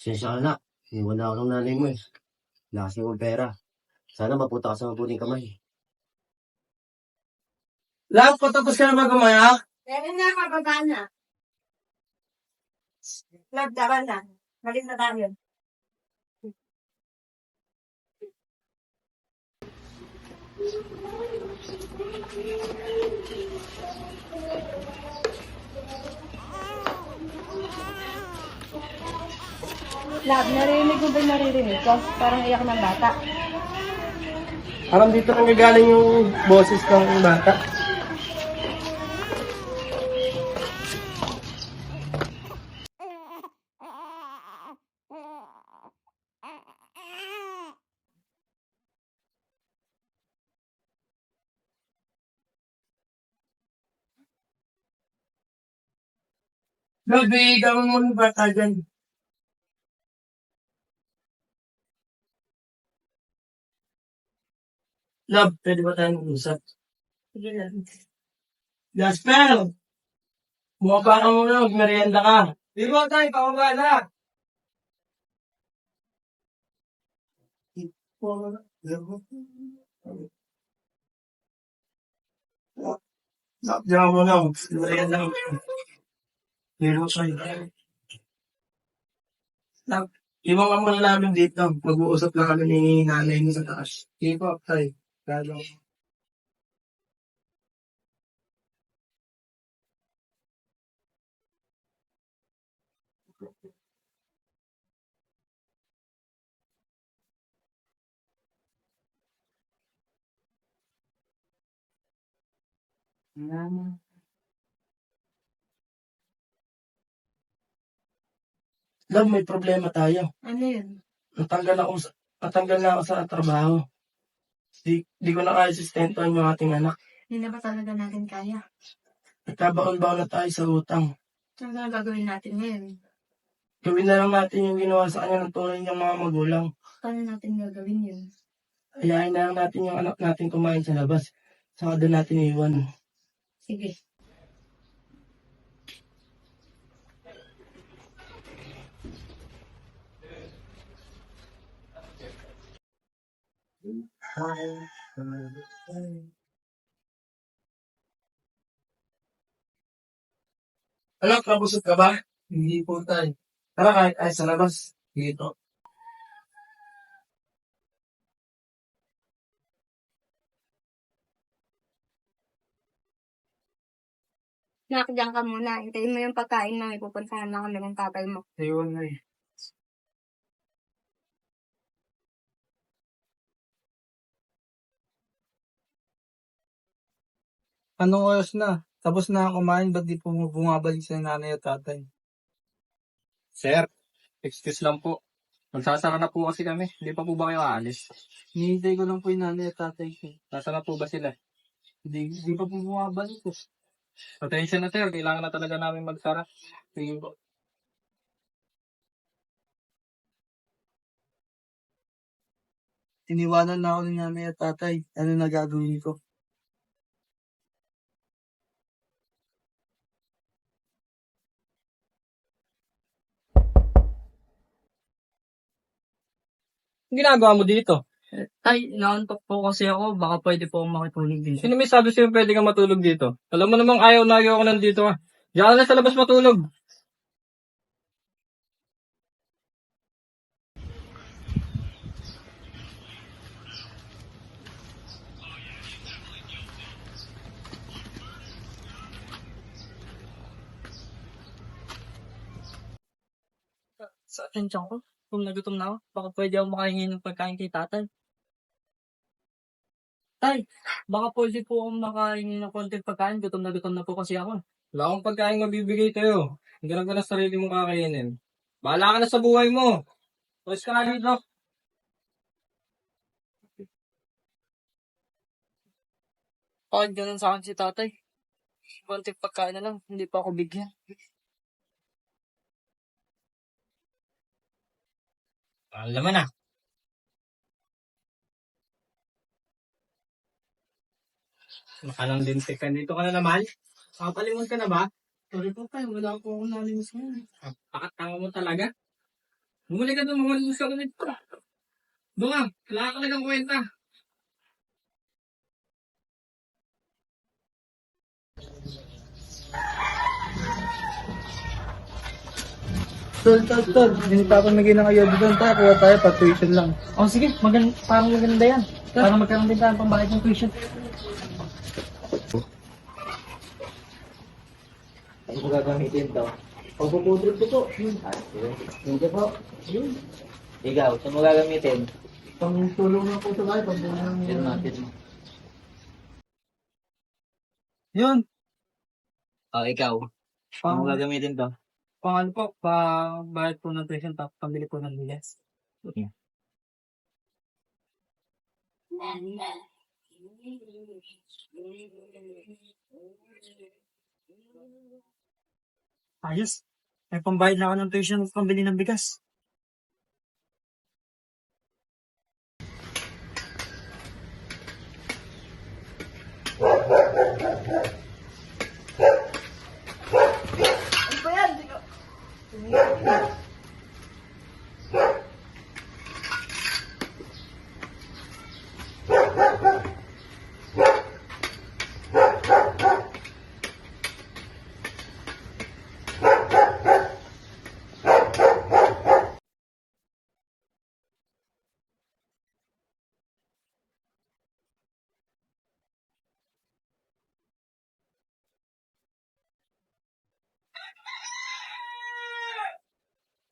Pasensya ka na. Iwan na ako ng nanay mo eh. Wala kasi akong pera. Sana mapunta ka sa mabuting kamay. Love, patapos ka na ba gumayak? Meron na, kababa na. Love, tara na. Balik na tayo. Love, narinig mo ba yung naririnig ko? Parang iyak ng bata. Parang dito nanggagaling yung boses ng bata. Love, gawin mo ng bata dyan. Love, pwede ba tayong mag-usap? Sige lang. Jasper! Bumaba ka muna, mag-merienda ka. Di ba tayo, pababa na! Diyan mo na, mag-merienda ka. Pero tayo. Love, iwan ka muna namin dito. Mag-uusap lang kami ni nanay mo sa taas. Sige po, tayo. Lalo. Love, may problema tayo. Ano yun? Natanggal na ako sa trabaho. Di ko na kaya sustentuhan yung ating anak. Hindi na ba talaga natin kaya? Nagkabaon-baon na tayo sa utang. Ano na gagawin natin ngayon? Gawin na lang natin yung ginawa sa kanya ng tunay niyang mga magulang. Paano natin gagawin yun? Ayahin na lang natin yung anak natin kumain sa labas. Saka doon natin iwan. Sige. Anak, nabusog ka ba? Hindi po tayo. Tara kahit ay sa labas. Dito. Nakakdiyan ka muna. Hintayin mo yung pagkain na may pupuntahan na kami ng tatay mo. Iwan na eh. Anong oras na? Tapos na ako kumain, ba't di po bumabalik sa nanay at tatay? Sir, excuse lang po. Magsasara na po kasi kami. Hindi pa po ba kayo aalis? Hinihintay ko lang po yung nanay at tatay ko. Nasaan na po ba sila? Hindi pa po bumabalik po. Attention na sir, kailangan na talaga namin magsara. Sige po. Iniwanan na ako ng nanay at tatay. Ano na gagawin ko? Ang ginagawa mo dito? Ay, naantok po kasi ako. Baka pwede po akong makitulog dito. Sino may sabi sa'yo pwede kang matulog dito? Alam mo namang ayaw na ayaw ko nandito ah. Diyan ka na sa labas matulog. Sa atensyon ko, kung nagutom na ako, baka pwede ako makahingi ng pagkain kay tatay. Tay, baka pwede po akong makahingi ng konting pagkain. Gutom na po kasi ako. Wala akong pagkain mabibigay tayo. Hindi ka na sarili mong kakainin. Bahala ka na sa buhay mo. Pwes ka na dito. Bakit ganun sa akin si tatay? Konting pagkain na lang, hindi pa ako bigyan. Alam mo na. Makanang lintik ka. Dito ka na naman. Nakapalimon ka na ba? Sorry po tayo, wala po akong nalimos ngayon. Pakatanga mo talaga. Bumalik ka doon, mamalis ka ulit. Doon ka, wala ka talagang kwenta. Tol. Hindi pa ako naging nakayod doon. Tayo, kuha tayo, pa-tuition lang. Oh, sige. Parang maganda yan. Para magkaroon din tayo pambayad ng tuition. Ano ko gagamitin to? Pagpupudrot ko po. Hindi po. Ikaw, saan mo gagamitin? Pang-tulong na po ito tayo. Pang-tulong natin. Yun. Ikaw. Saan mo gagamitin to? Ano po, bayad po ng tuition, tapos pambili po ng bigas. Ayos. May pambayad na ako ng tuition at pambili ng bigas.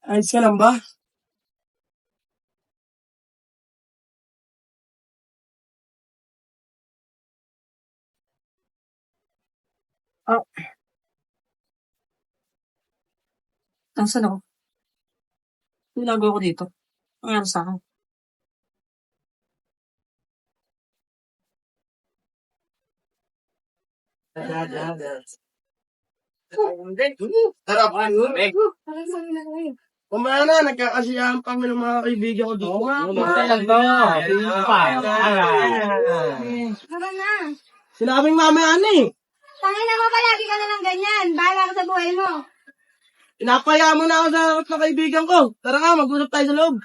Ayos ka lang ba? Nasaan ako? Ginagawa ko dito. Ang nangyari sa akin? Sarap ano? Parang sabi na kayo. Kumaya na, nagkakasiyahan pa kami ng mga kaibigan ko dito. Tara na. Sinabing mamaya na eh. Tangin na mo palagi ka na lang ganyan. Bahala ka sa buhay mo. Pinapaya mo na ako sa harap ng kaibigan ko. Tara nga, mag-usap tayo sa loob.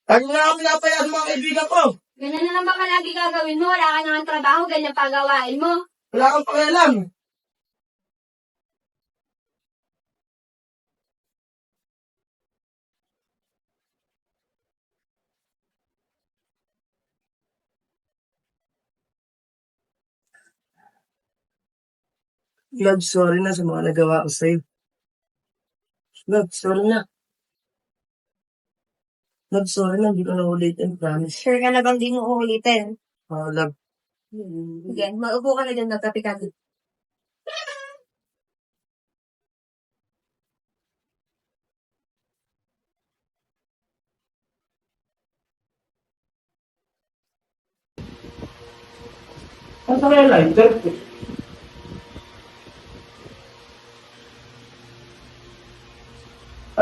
Lagi mo na ako pinapaya sa mga kaibigan ko. Ganyan na lang ba palagi gagawin mo? Wala ka naman trabaho, ganyan pagawain mo. Wala kang pakialam. Love, sorry na sa mga nagawa ko sa'yo. Love, sorry na. Love, sorry na. Hindi ko na ulitin, promise. Sure ka na bang di mo uulitin? Love. Sige, maupo ka na dyan, magkape ka. Ang kaya lighter?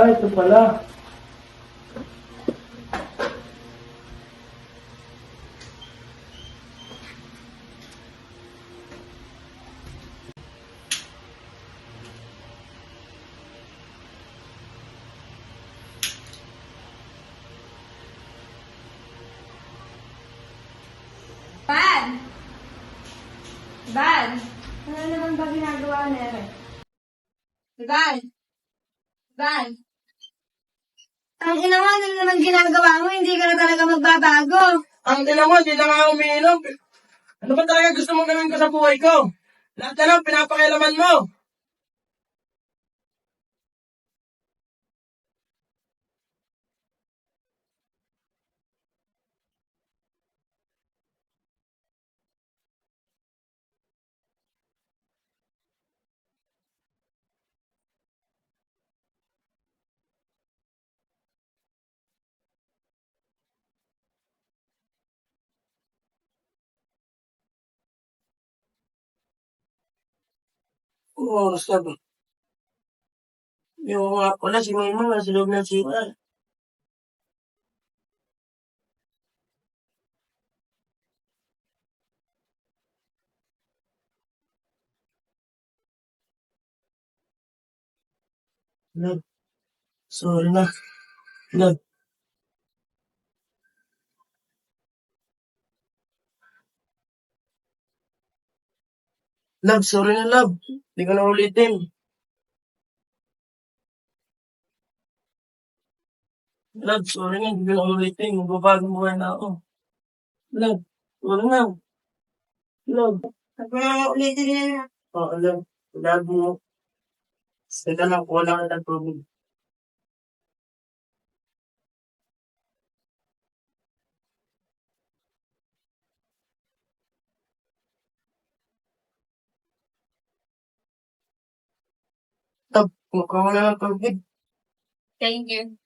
Ito pala. Van! Van! Ano naman ba ginagawa ni Ere? Van! Van! Ang ina mo, ano naman ginagawa mo? Hindi ka na talaga magbabago. Ang ina mo, hindi na nga umiinom. Ano ba talaga gusto mong gawin ko sa buhay ko? Lahat na lang, pinapakialaman mo. Oo, oras na ba? Yung nga pala, si Mama nasa loob ng CR. Love, sorry na. Love, love, sorry na, love. Hindi ko na ulitin. Love, sorry na, hindi ko na ulitin. Magbabagong buhay na ako. Love, sorry na. Love, Huwag mo na ulitin yan. oo, love. Love mo. Sila lang, wala ka ng tubig. Love, mukha wala ng tubig. Thank you.